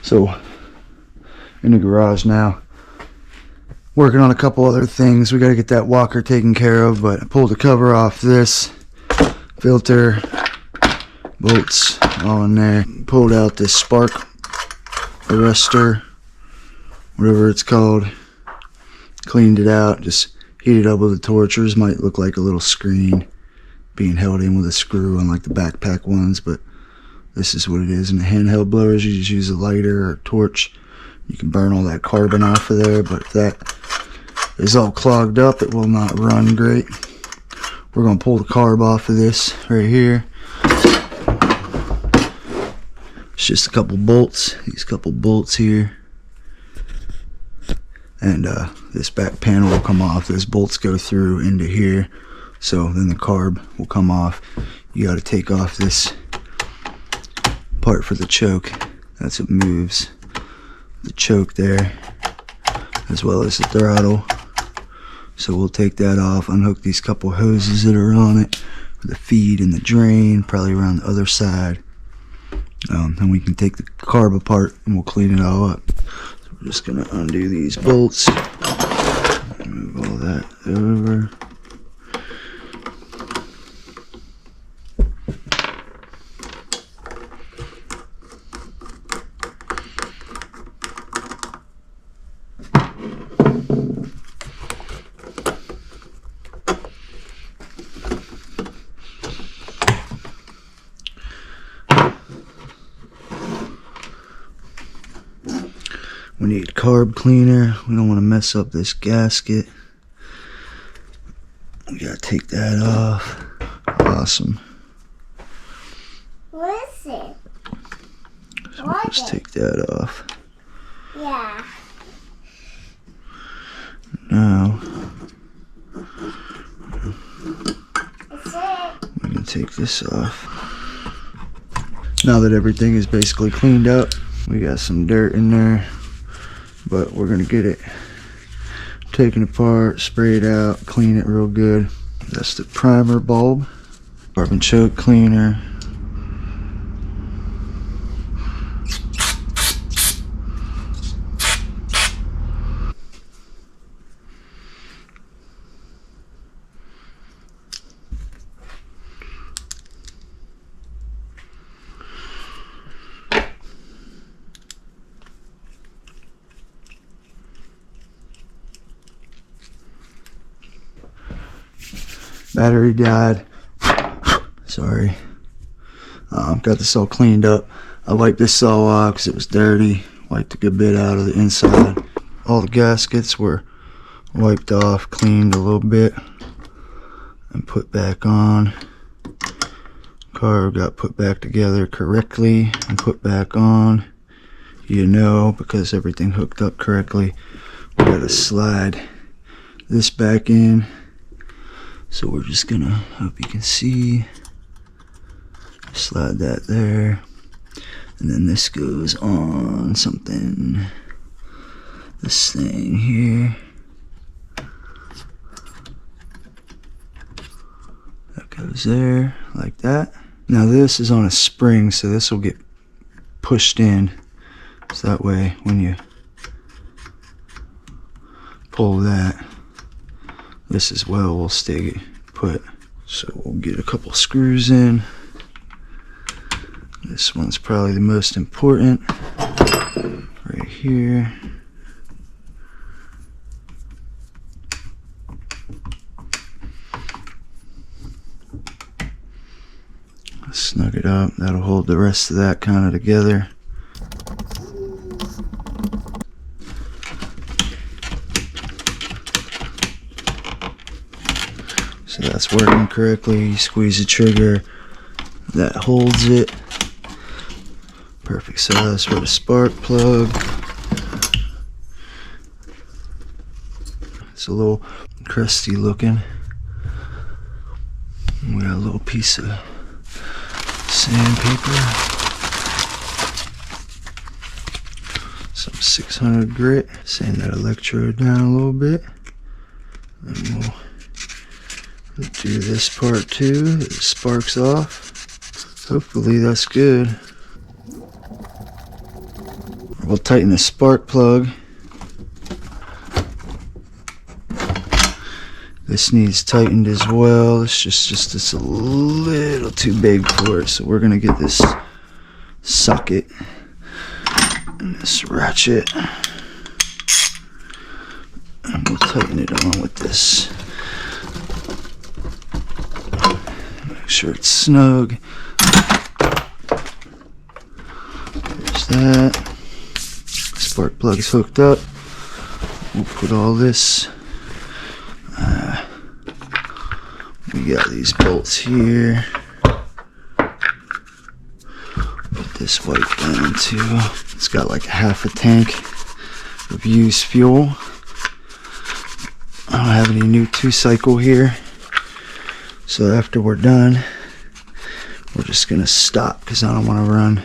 So in the garage now, working on a couple other things. We got to get that walker taken care of, but I pulled the cover off this filter, bolts all in there. Pulled out this spark arrestor, whatever it's called. Cleaned it out, just heated up with the torch. Yours might look like a little screen being held in with a screw, unlike the backpack ones, but this is what it is. And the handheld blowers, you just use a lighter or a torch. You can burn all that carbon off of there, but if that is all clogged up, it will not run great. We're going to pull the carb off of this right here. It's just a couple bolts, these couple bolts here. And this back panel will come off. Those bolts go through into here, so then the carb will come off. You got to take off this part for the choke. That's what moves the choke there, as well as the throttle. So we'll take that off, unhook these couple hoses that are on it for the feed and the drain, probably around the other side. Then we can take the carb apart and we'll clean it all up. So we're just gonna undo these bolts, move all that over. We need carb cleaner. We don't want to mess up this gasket. We gotta take that off. Awesome. What is it? So we'll just take that off. Yeah. Now That's it. we can take this off. Now that everything is basically cleaned up, we got some dirt in there, but we're gonna get it taken apart, spray it out, clean it real good. That's the primer bulb, carbon choke cleaner. Battery died. Sorry. Got this all cleaned up. I wiped this all off because it was dirty. Wiped a good bit out of the inside. All the gaskets were wiped off, cleaned a little bit, and put back on. Car got put back together correctly and put back on. You know, because everything hooked up correctly. We gotta slide this back in. So we're just gonna, hope you can see, slide that there, and then this goes on something, this thing here. That goes there, like that. Now this is on a spring, so this will get pushed in, so that way when you pull that, this as well will stay put. So we'll get a couple screws in. This one's probably the most important, right here. Snug it up, that'll hold the rest of that kind of together. So that's working correctly. You squeeze the trigger, that holds it. Perfect size for the spark plug. It's a little crusty looking. We got a little piece of sandpaper, some 600 grit. Sand that electrode down a little bit. And we'll do this part too. It sparks off. Hopefully that's good. We'll tighten the spark plug. This needs tightened as well. It's just a little too big for it, so we're gonna get this socket and this ratchet, and we'll tighten it on with this. Make sure it's snug. There's that. Spark plug is hooked up. We'll put all this. We got these bolts here. Put this white down too. It's got like half a tank of used fuel. I don't have any new 2-cycle here, so after we're done, we're just gonna stop because I don't want to run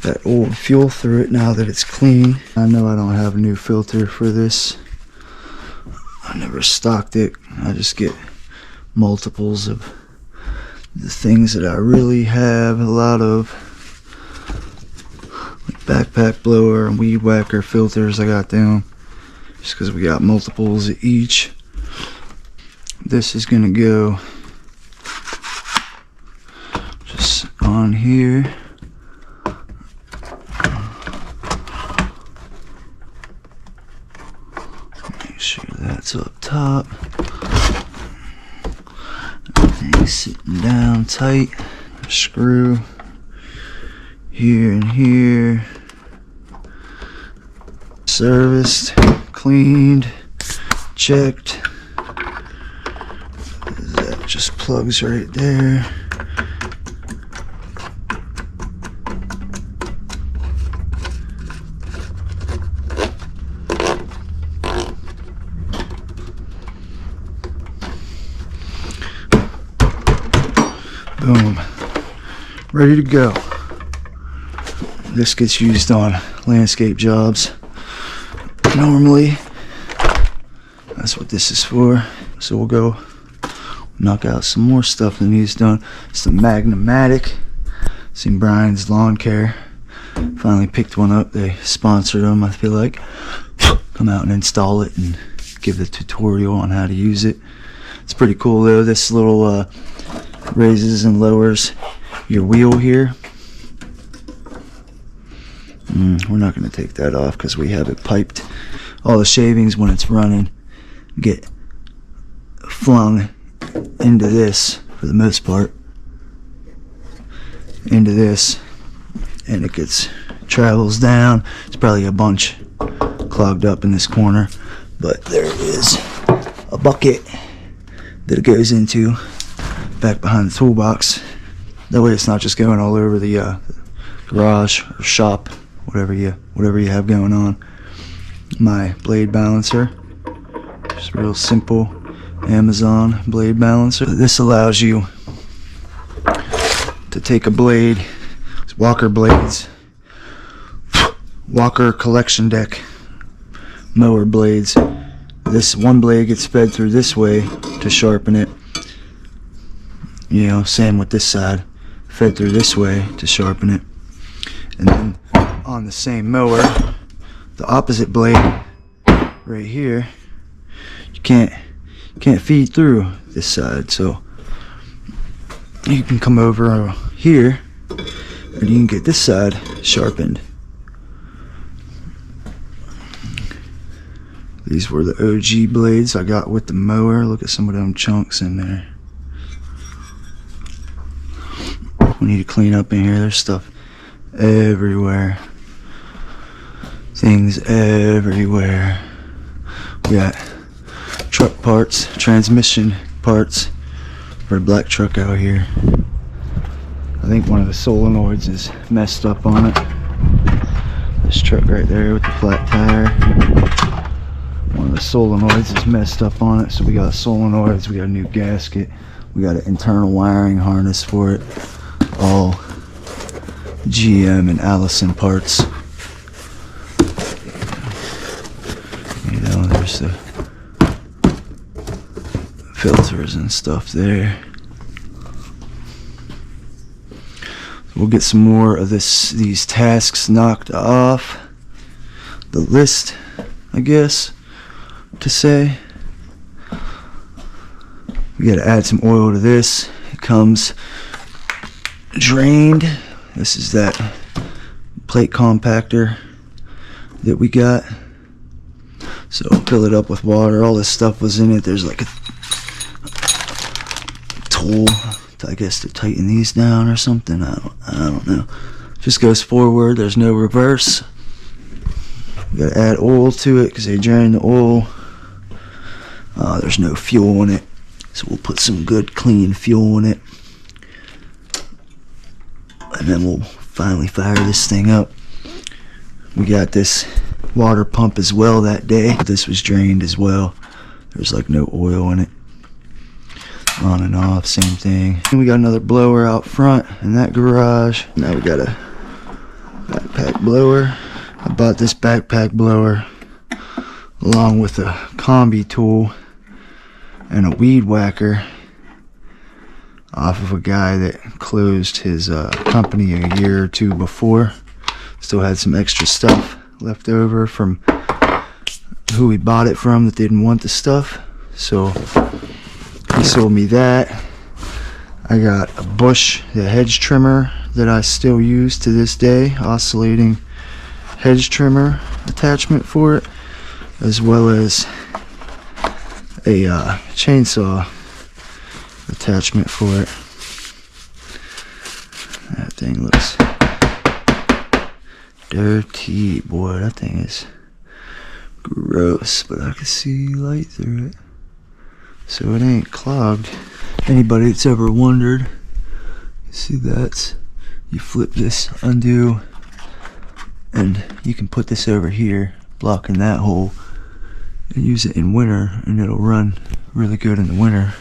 that old fuel through it now that it's clean. I know I don't have a new filter for this. I never stocked it. I just get multiples of the things that I really have a lot of, like backpack blower and weed whacker filters. I got them just because we got multiples of each. This is gonna go just on here. Make sure that's up top. Everything's sitting down tight. Screw here and here. Serviced, cleaned, checked. That just plugs right there. Boom. Ready to go. This gets used on landscape jobs. Normally, that's what this is for. So we'll go knock out some more stuff that needs done. It's the Magnum-matic. Seen Brian's Lawn Care. Finally picked one up. They sponsored them, I feel like. Come out and install it and give the tutorial on how to use it. It's pretty cool though. This little raises and lowers your wheel here. We're not going to take that off because we have it piped. All the shavings when it's running get flung into this for the most part. Into this, and it travels down. It's probably a bunch clogged up in this corner, but there is a bucket that it goes into back behind the toolbox. That way it's not just going all over the garage or shop, whatever you have going on. My blade balancer, just real simple Amazon blade balancer. This allows you to take a blade, it's Walker blades, Walker collection deck mower blades. This one blade gets fed through this way to sharpen it. You know, same with this side, fed through this way to sharpen it. And then on the same mower, the opposite blade right here, you can't feed through this side, so you can come over here and you can get this side sharpened. These were the OG blades I got with the mower. Look at some of them chunks in there. We need to clean up in here. There's stuff everywhere. Things everywhere. We got truck parts, transmission parts for a black truck out here. I think one of the solenoids is messed up on it. This truck right there with the flat tire. One of the solenoids is messed up on it, so we got solenoids, we got a new gasket, we got an internal wiring harness for it. All GM and Allison parts. You know, there's the filters and stuff there. We'll get some more of these tasks knocked off the list, I guess, to say. We gotta add some oil to this. It comes drained. This is that plate compactor that we got. So fill it up with water. All this stuff was in it. There's like a tool, I guess, to tighten these down or something. I don't know. Just goes forward. There's no reverse. We gotta add oil to it because they drain the oil. There's no fuel in it, so we'll put some good clean fuel in it, and then we'll finally fire this thing up. We got this water pump as well that day. This was drained as well. There's like no oil in it. On and off, same thing. And we got another blower out front in that garage. Now we got a backpack blower. I bought this backpack blower along with a combi tool and a weed whacker off of a guy that closed his company a year or two before. Still had some extra stuff left over from who we bought it from that didn't want the stuff, so he sold me that. I got a bush, the hedge trimmer that I still use to this day, oscillating hedge trimmer attachment for it, as well as a chainsaw attachment for it. That thing looks dirty, boy. That thing is gross, but I can see light through it, so it ain't clogged. Anybody that's ever wondered, you see that? You flip this undo, and you can put this over here, blocking that hole, and use it in winter, and it'll run really good in the winter,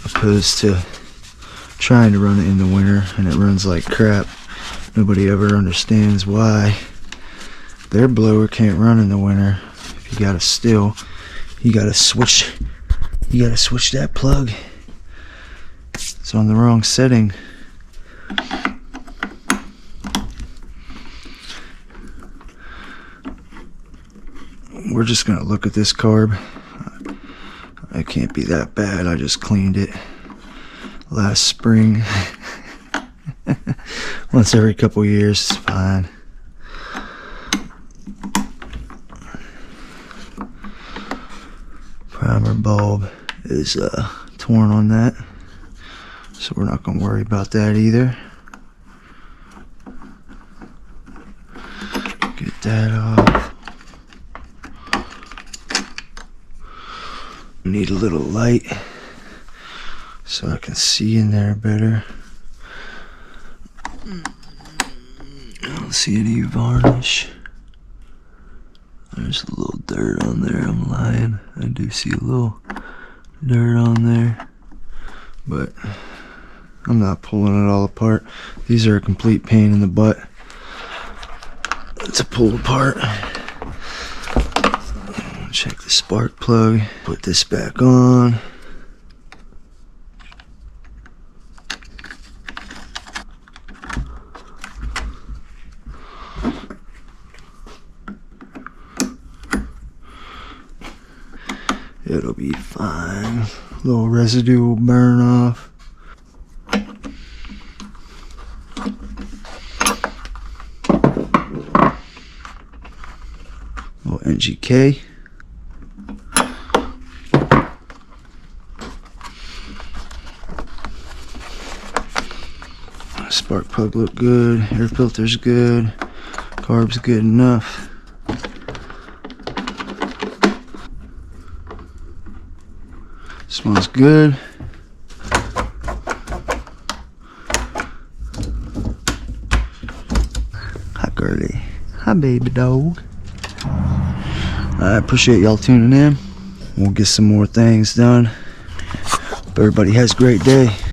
opposed to trying to run it in the winter and it runs like crap. Nobody ever understands why their blower can't run in the winter. If you got a Stihl, you gotta switch that plug. It's on the wrong setting. We're just gonna look at this carb. It can't be that bad. I just cleaned it last spring. Once every couple years, it's fine. Primer bulb is torn on that, so we're not going to worry about that either. Get that off. Need a little light so I can see in there better. I don't see any varnish. There's a little dirt on there. I'm lying. I do see a little dirt on there, but I'm not pulling it all apart. These are a complete pain in the butt to pull apart. Check the spark plug. Put this back on. It'll be fine. A little residue will burn off. Little NGK. Spark plug look good. Air filter's good. Carb's good enough. Smells good. Hi girly. Hi baby dog. I appreciate y'all tuning in. We'll get some more things done. Hope everybody has a great day.